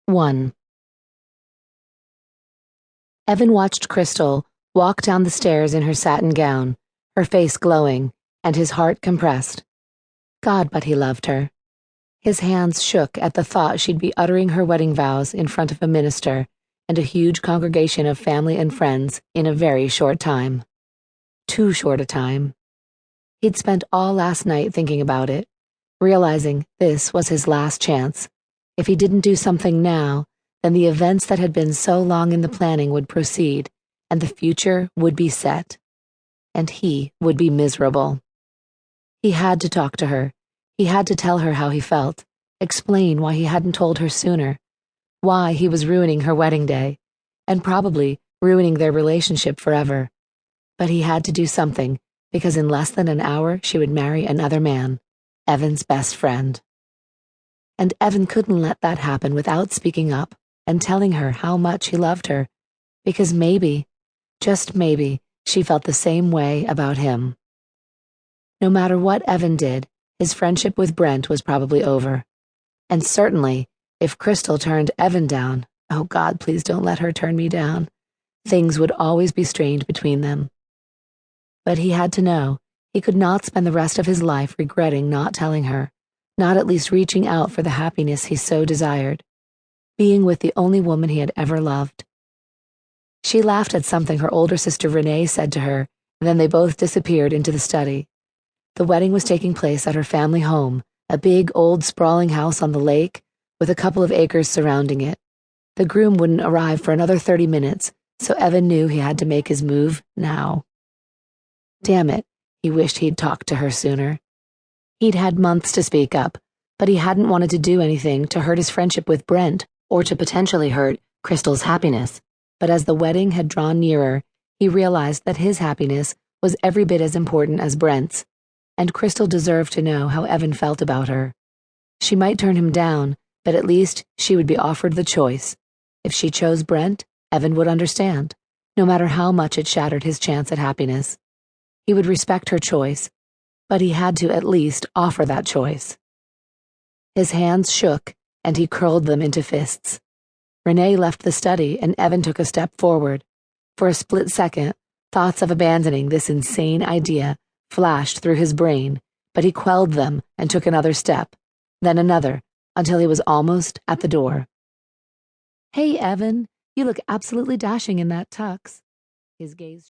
1. Evan watched Crystal walk down the stairs in her satin gown, her face glowing, and his heart compressed. God, but he loved her. His hands shook at the thought she'd be uttering her wedding vows in front of a minister and a huge congregation of family and friends in a very short time. Too short a time. He'd spent all last night thinking about it, realizing this was his last chance. If he didn't do something now, then the events that had been so long in the planning would proceed, and the future would be set. And he would be miserable. He had to talk to her. He had to tell her how he felt, explain why he hadn't told her sooner, why he was ruining her wedding day, and probably ruining their relationship forever. But he had to do something, because in less than an hour she would marry another man, Evan's best friend. And Evan couldn't let that happen without speaking up and telling her how much he loved her, because maybe, just maybe, she felt the same way about him. No matter what Evan did, his friendship with Brent was probably over. And certainly, if Crystal turned Evan down, oh God, please don't let her turn me down, things would always be strained between them. But he had to know, he could not spend the rest of his life regretting not telling her, not at least reaching out for the happiness he so desired, being with the only woman he had ever loved. She laughed at something her older sister Renee said to her, and then they both disappeared into the study. The wedding was taking place at her family home, a big, old, sprawling house on the lake, with a couple of acres surrounding it. The groom wouldn't arrive for another 30 minutes, so Evan knew he had to make his move now. Damn it, he wished he'd talked to her sooner. He'd had months to speak up, but he hadn't wanted to do anything to hurt his friendship with Brent or to potentially hurt Crystal's happiness. But as the wedding had drawn nearer, he realized that his happiness was every bit as important as Brent's, and Crystal deserved to know how Evan felt about her. She might turn him down, but at least she would be offered the choice. If she chose Brent, Evan would understand, no matter how much it shattered his chance at happiness. He would respect her choice, but he had to at least offer that choice. His hands shook, and he curled them into fists. Renee left the study, and Evan took a step forward. For a split second, thoughts of abandoning this insane idea flashed through his brain, but he quelled them and took another step, then another, until he was almost at the door. "Hey, Evan, you look absolutely dashing in that tux." His gaze